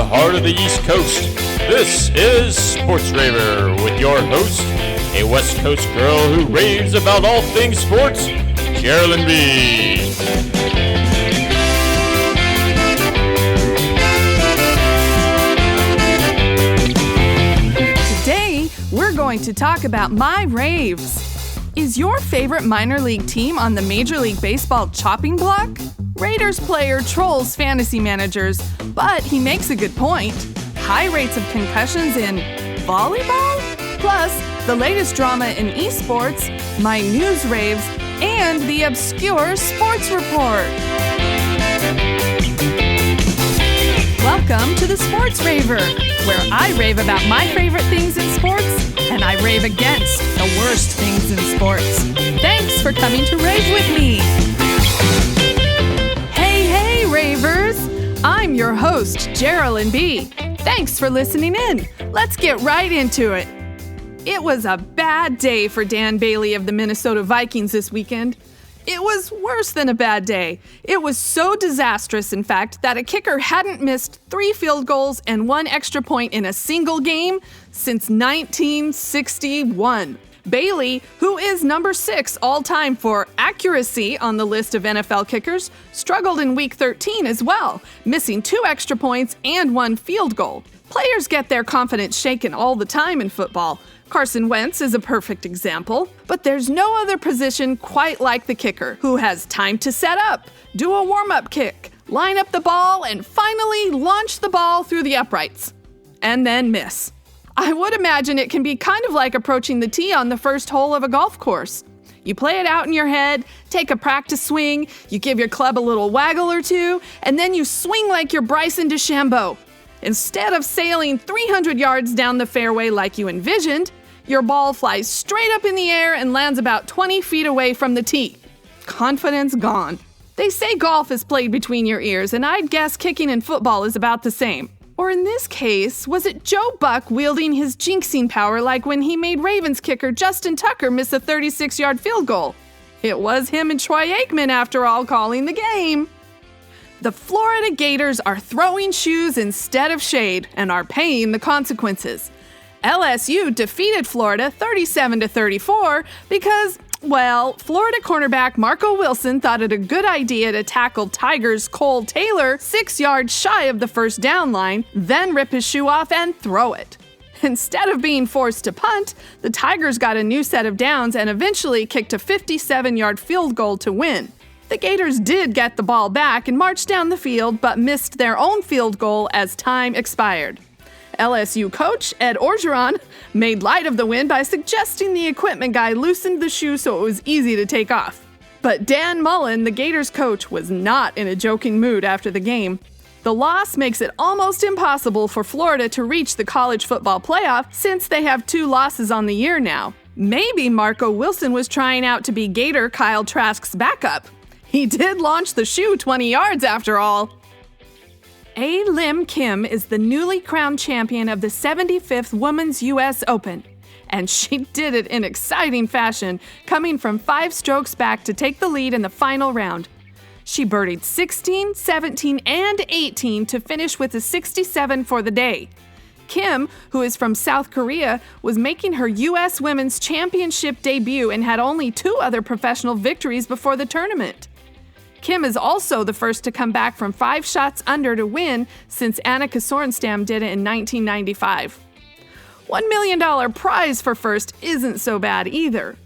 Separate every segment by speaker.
Speaker 1: heart of the East Coast. This is Sports Raver with your host, a West Coast girl who raves about all things sports, JerelynB.
Speaker 2: Today, we're going to talk about my raves. Is your favorite minor league team on the Major League Baseball chopping block? Raiders player trolls fantasy managers, but he makes a good point. High rates of concussions in volleyball? Plus, the latest drama in eSports, my news raves, and the obscure sports report. Welcome to the Sports Raver, where I rave about my favorite things in sports, and I rave against the worst things in sports. Thanks for coming to rave with me. Hey, ravers! I'm your host, JerelynB. Thanks for listening in. Let's get right into it. It was a bad day for Dan Bailey of the Minnesota Vikings this weekend. It was worse than a bad day. It was so disastrous, in fact, that a kicker hadn't missed 3 field goals and 1 extra point in a single game since 1961. Bailey, who is number 6 all-time for accuracy on the list of NFL kickers, struggled in Week 13 as well, missing 2 extra points and 1 field goal. Players get their confidence shaken all the time in football. Carson Wentz is a perfect example, but there's no other position quite like the kicker, who has time to set up, do a warm-up kick, line up the ball, and finally launch the ball through the uprights. And then miss. I would imagine it can be kind of like approaching the tee on the first hole of a golf course. You play it out in your head, take a practice swing, you give your club a little waggle or two, and then you swing like you're Bryson DeChambeau. Instead of sailing 300 yards down the fairway like you envisioned, your ball flies straight up in the air and lands about 20 feet away from the tee. Confidence gone. They say golf is played between your ears, and I'd guess kicking in football is about the same. Or in this case, was it Joe Buck wielding his jinxing power like when he made Ravens kicker Justin Tucker miss a 36-yard field goal? It was him and Troy Aikman, after all, calling the game. The Florida Gators are throwing shoes instead of shade and are paying the consequences. LSU defeated Florida 37-34 because, well, Florida cornerback Marco Wilson thought it a good idea to tackle Tigers' Cole Taylor 6 yards shy of the first down line, then rip his shoe off and throw it. Instead of being forced to punt, the Tigers got a new set of downs and eventually kicked a 57-yard field goal to win. The Gators did get the ball back and marched down the field, but missed their own field goal as time expired. LSU coach Ed Orgeron made light of the win by suggesting the equipment guy loosened the shoe so it was easy to take off. But Dan Mullen, the Gators coach, was not in a joking mood after the game. The loss makes it almost impossible for Florida to reach the college football playoff since they have 2 losses on the year now. Maybe Marco Wilson was trying out to be Gator Kyle Trask's backup. He did launch the shoe 20 yards after all. Lim Kim is the newly crowned champion of the 75th Women's U.S. Open. And she did it in exciting fashion, coming from 5 strokes back to take the lead in the final round. She birdied 16, 17, and 18 to finish with a 67 for the day. Kim, who is from South Korea, was making her U.S. Women's Championship debut and had only 2 other professional victories before the tournament. Kim is also the first to come back from 5 shots under to win since Annika Sorenstam did it in 1995. $1 million prize for first isn't so bad either.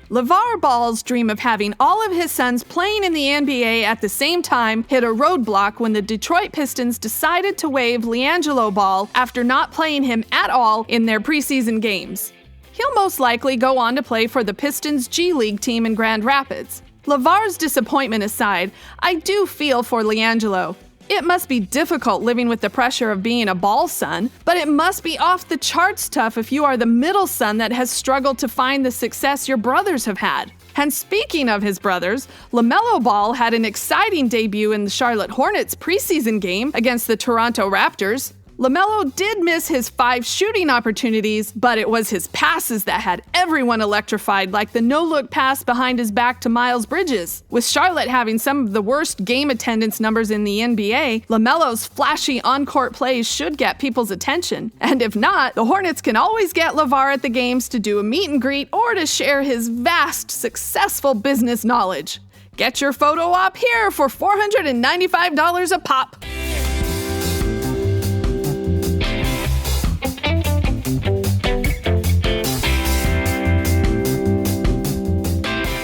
Speaker 2: LeVar Ball's dream of having all of his sons playing in the NBA at the same time hit a roadblock when the Detroit Pistons decided to waive LiAngelo Ball after not playing him at all in their preseason games. He'll most likely go on to play for the Pistons G League team in Grand Rapids. LeVar's disappointment aside, I do feel for LiAngelo. It must be difficult living with the pressure of being a Ball son, but it must be off the charts tough if you are the middle son that has struggled to find the success your brothers have had. And speaking of his brothers, LaMelo Ball had an exciting debut in the Charlotte Hornets preseason game against the Toronto Raptors. LaMelo did miss his 5 shooting opportunities, but it was his passes that had everyone electrified, like the no-look pass behind his back to Miles Bridges. With Charlotte having some of the worst game attendance numbers in the NBA, LaMelo's flashy on-court plays should get people's attention. And if not, the Hornets can always get LeVar at the games to do a meet and greet or to share his vast, successful business knowledge. Get your photo op here for $495 a pop.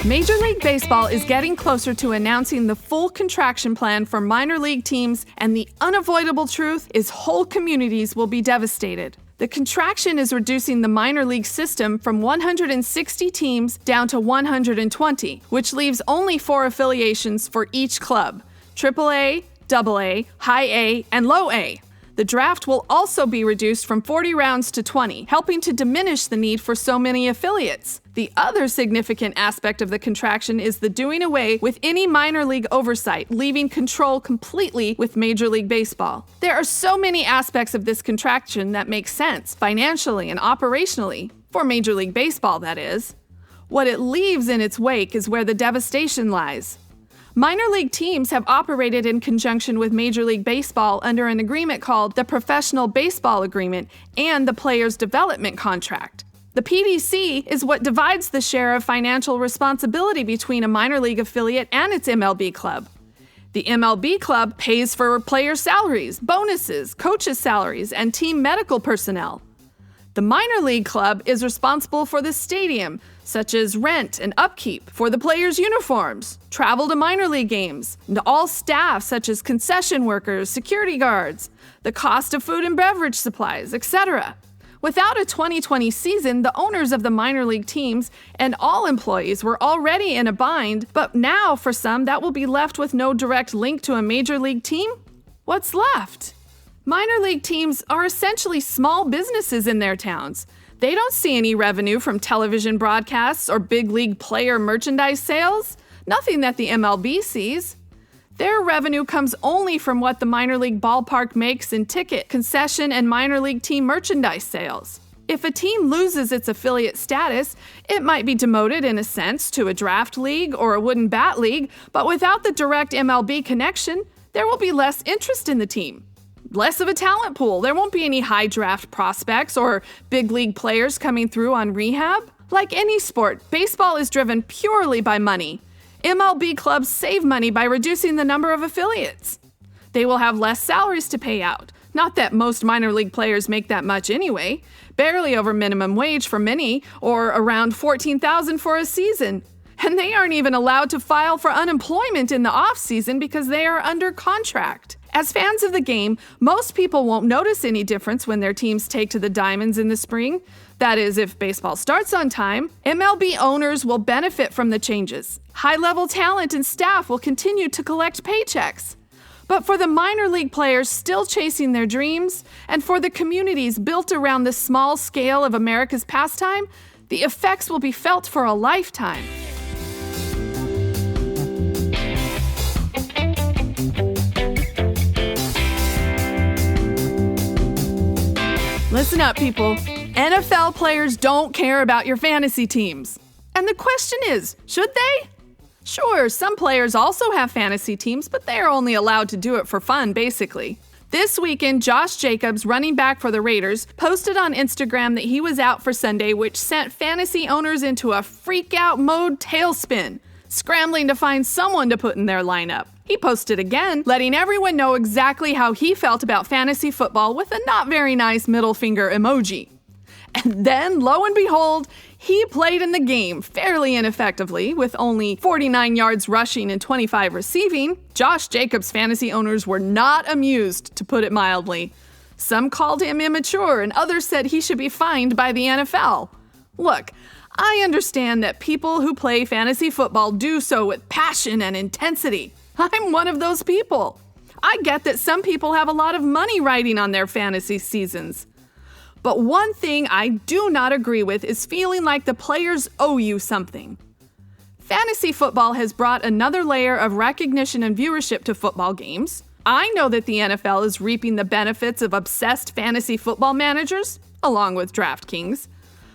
Speaker 2: Major League Baseball is getting closer to announcing the full contraction plan for minor league teams, and the unavoidable truth is whole communities will be devastated. The contraction is reducing the minor league system from 160 teams down to 120, which leaves only 4 affiliations for each club: AAA, AA, High A, and Low A. The draft will also be reduced from 40 rounds to 20, helping to diminish the need for so many affiliates. The other significant aspect of the contraction is the doing away with any minor league oversight, leaving control completely with Major League Baseball. There are so many aspects of this contraction that make sense, financially and operationally, for Major League Baseball, that is. What it leaves in its wake is where the devastation lies. Minor league teams have operated in conjunction with Major League Baseball under an agreement called the Professional Baseball Agreement and the Players Development Contract. The PDC is what divides the share of financial responsibility between a minor league affiliate and its MLB club. The MLB club pays for player salaries, bonuses, coaches' salaries, and team medical personnel. The minor league club is responsible for the stadium, such as rent and upkeep, for the players' uniforms, travel to minor league games, and all staff such as concession workers, security guards, the cost of food and beverage supplies, etc. Without a 2020 season, the owners of the minor league teams and all employees were already in a bind, but now for some that will be left with no direct link to a major league team? What's left? Minor league teams are essentially small businesses in their towns. They don't see any revenue from television broadcasts or big league player merchandise sales, nothing that the MLB sees. Their revenue comes only from what the minor league ballpark makes in ticket, concession, and minor league team merchandise sales. If a team loses its affiliate status, it might be demoted in a sense to a draft league or a wooden bat league, but without the direct MLB connection, there will be less interest in the team. Less of a talent pool. There won't be any high draft prospects or big league players coming through on rehab. Like any sport, baseball is driven purely by money. MLB clubs save money by reducing the number of affiliates. They will have less salaries to pay out. Not that most minor league players make that much anyway. Barely over minimum wage for many, or around $14,000 for a season. And they aren't even allowed to file for unemployment in the off-season because they are under contract. As fans of the game, most people won't notice any difference when their teams take to the diamonds in the spring. That is, if baseball starts on time. MLB owners will benefit from the changes. High-level talent and staff will continue to collect paychecks. But for the minor league players still chasing their dreams, and for the communities built around the small scale of America's pastime, the effects will be felt for a lifetime. Listen up, people. NFL players don't care about your fantasy teams. And the question is, should they? Sure, some players also have fantasy teams, but they are only allowed to do it for fun, basically. This weekend, Josh Jacobs, running back for the Raiders, posted on Instagram that he was out for Sunday, which sent fantasy owners into a freak-out mode tailspin, scrambling to find someone to put in their lineup. He posted again, letting everyone know exactly how he felt about fantasy football with a not very nice middle finger emoji. And then, lo and behold, he played in the game fairly ineffectively, with only 49 yards rushing and 25 receiving. Josh Jacobs' fantasy owners were not amused, to put it mildly. Some called him immature, and others said he should be fined by the NFL. Look, I understand that people who play fantasy football do so with passion and intensity. I'm one of those people. I get that some people have a lot of money riding on their fantasy seasons. But one thing I do not agree with is feeling like the players owe you something. Fantasy football has brought another layer of recognition and viewership to football games. I know that the NFL is reaping the benefits of obsessed fantasy football managers, along with DraftKings.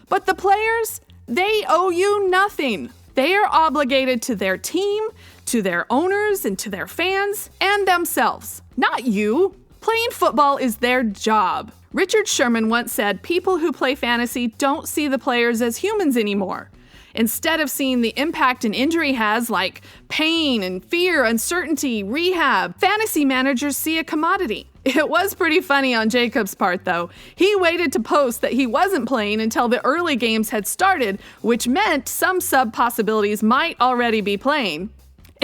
Speaker 2: But the players, they owe you nothing. They are obligated to their team, to their owners, and to their fans, and themselves. Not you. Playing football is their job. Richard Sherman once said people who play fantasy don't see the players as humans anymore. Instead of seeing the impact an injury has, like pain and fear, uncertainty, rehab, fantasy managers see a commodity. It was pretty funny on Jacob's part, though. He waited to post that he wasn't playing until the early games had started, which meant some sub-possibilities might already be playing.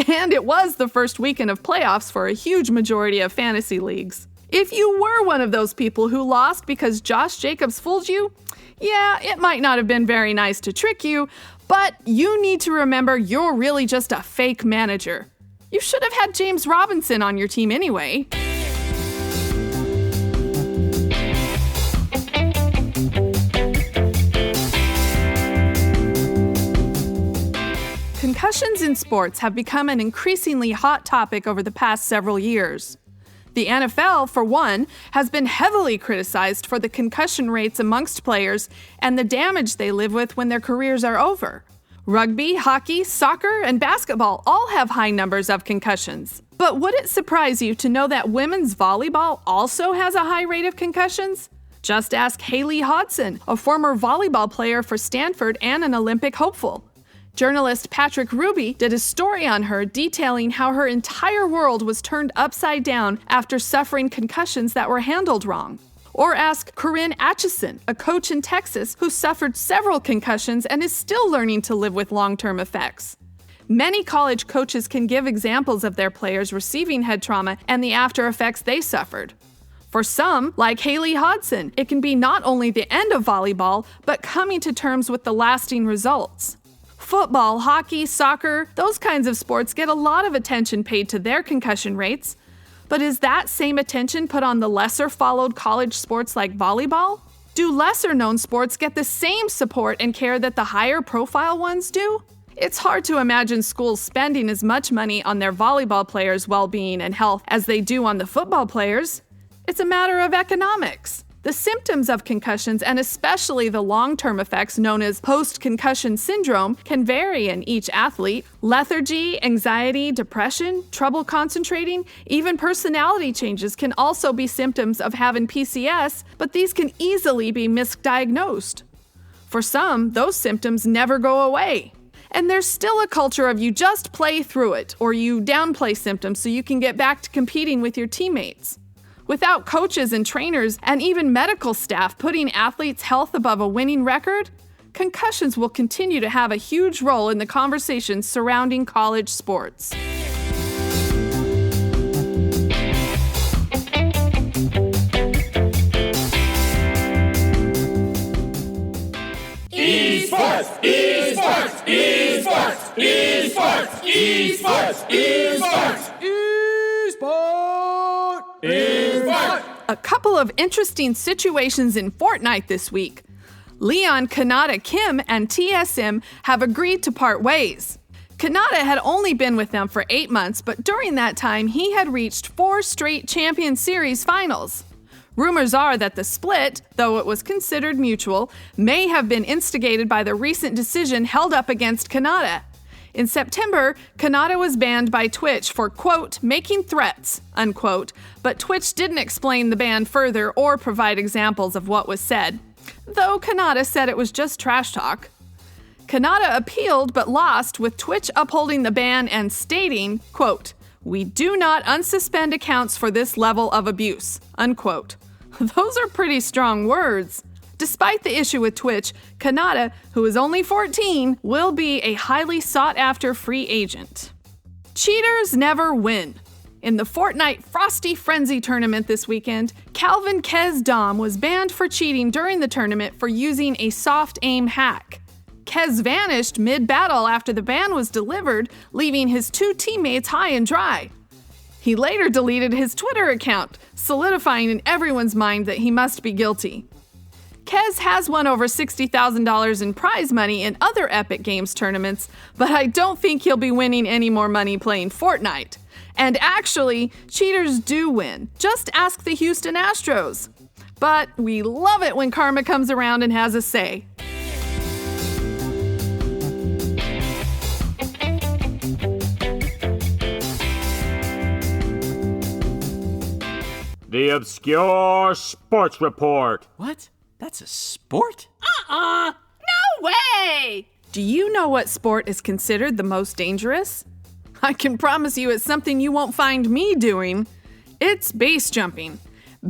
Speaker 2: And it was the first weekend of playoffs for a huge majority of fantasy leagues. If you were one of those people who lost because Josh Jacobs fooled you, yeah, it might not have been very nice to trick you, but you need to remember you're really just a fake manager. You should have had James Robinson on your team anyway. Concussions in sports have become an increasingly hot topic over the past several years. The NFL, for one, has been heavily criticized for the concussion rates amongst players and the damage they live with when their careers are over. Rugby, hockey, soccer, and basketball all have high numbers of concussions. But would it surprise you to know that women's volleyball also has a high rate of concussions? Just ask Haley Hodson, a former volleyball player for Stanford and an Olympic hopeful. Journalist Patrick Ruby did a story on her detailing how her entire world was turned upside down after suffering concussions that were handled wrong. Or ask Corinne Atchison, a coach in Texas who suffered several concussions and is still learning to live with long-term effects. Many college coaches can give examples of their players receiving head trauma and the after effects they suffered. For some, like Haley Hodson, it can be not only the end of volleyball, but coming to terms with the lasting results. Football, hockey, soccer, those kinds of sports get a lot of attention paid to their concussion rates. But is that same attention put on the lesser followed college sports like volleyball? Do lesser known sports get the same support and care that the higher profile ones do? It's hard to imagine schools spending as much money on their volleyball players' well-being and health as they do on the football players. It's a matter of economics. The symptoms of concussions, and especially the long-term effects known as post-concussion syndrome, can vary in each athlete. Lethargy, anxiety, depression, trouble concentrating, even personality changes can also be symptoms of having PCS, but these can easily be misdiagnosed. For some, those symptoms never go away. And there's still a culture of you just play through it, or you downplay symptoms so you can get back to competing with your teammates. Without coaches and trainers and even medical staff putting athletes' health above a winning record, concussions will continue to have a huge role in the conversation surrounding college sports.
Speaker 1: eSports! eSports! eSports! eSports! eSports! eSports!
Speaker 2: A couple of interesting situations in Fortnite this week. Leon Kanata Kim and TSM have agreed to part ways. Kanata had only been with them for 8 months, but during that time he had reached 4 straight Champion Series finals. Rumors are that the split, though it was considered mutual, may have been instigated by the recent decision held up against Kanata. In September, Kanata was banned by Twitch for, quote, making threats, unquote, but Twitch didn't explain the ban further or provide examples of what was said, though Kanata said it was just trash talk. Kanata appealed but lost, with Twitch upholding the ban and stating, quote, we do not unsuspend accounts for this level of abuse, unquote. Those are pretty strong words. Despite the issue with Twitch, Kanata, who is only 14, will be a highly sought-after free agent. Cheaters never win. In the Fortnite Frosty Frenzy tournament this weekend, Calvin Kez Dom was banned for cheating during the tournament for using a soft aim hack. Kez vanished mid-battle after the ban was delivered, leaving his 2 teammates high and dry. He later deleted his Twitter account, solidifying in everyone's mind that he must be guilty. Kez has won over $60,000 in prize money in other Epic Games tournaments, but I don't think he'll be winning any more money playing Fortnite. And actually, cheaters do win. Just ask the Houston Astros. But we love it when karma comes around and has a say.
Speaker 1: The Obscure Sports Report.
Speaker 3: What? That's a sport?
Speaker 2: No way! Do you know what sport is considered the most dangerous? I can promise you it's something you won't find me doing. It's base jumping.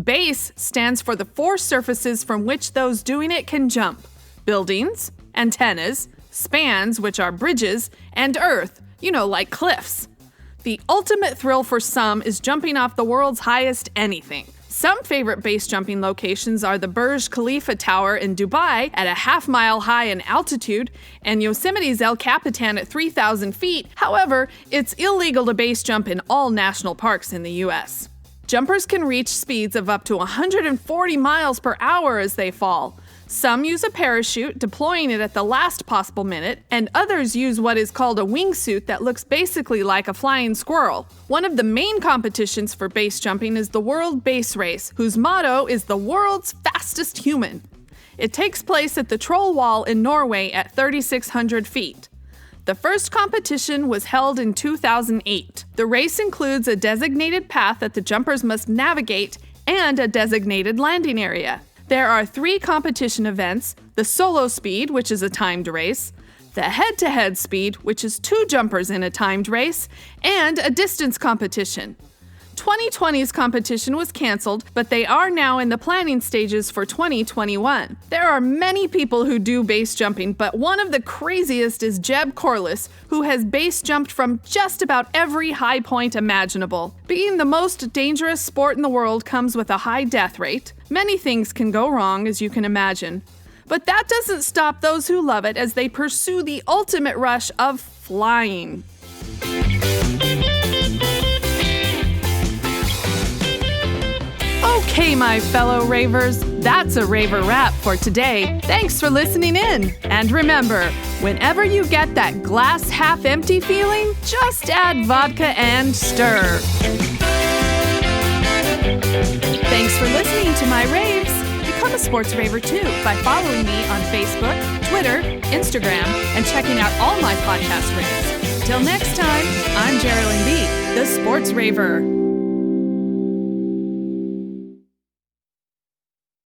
Speaker 2: Base stands for the four surfaces from which those doing it can jump. Buildings, antennas, spans, which are bridges, and earth, like cliffs. The ultimate thrill for some is jumping off the world's highest anything. Some favorite base jumping locations are the Burj Khalifa Tower in Dubai at a half-mile high in altitude and Yosemite's El Capitan at 3,000 feet. However, it's illegal to base jump in all national parks in the U.S. Jumpers can reach speeds of up to 140 miles per hour as they fall. Some use a parachute, deploying it at the last possible minute, and others use what is called a wingsuit that looks basically like a flying squirrel. One of the main competitions for base jumping is the World Base Race, whose motto is the world's fastest human. It takes place at the Troll Wall in Norway at 3,600 feet. The first competition was held in 2008. The race includes a designated path that the jumpers must navigate and a designated landing area. There are 3 competition events: the solo speed, which is a timed race, the head-to-head speed, which is 2 jumpers in a timed race, and a distance competition. 2020's competition was canceled, but they are now in the planning stages for 2021. There are many people who do base jumping, but one of the craziest is Jeb Corliss, who has base jumped from just about every high point imaginable. Being the most dangerous sport in the world comes with a high death rate. Many things can go wrong, as you can imagine. But that doesn't stop those who love it as they pursue the ultimate rush of flying. Okay, my fellow ravers, that's a raver wrap for today. Thanks for listening in. And remember, whenever you get that glass half empty feeling, just add vodka and stir. Thanks for listening to my raves. Become a sports raver too by following me on Facebook, Twitter, Instagram, and checking out all my podcast raves. Till next time, I'm JerelynB, the Sports Raver.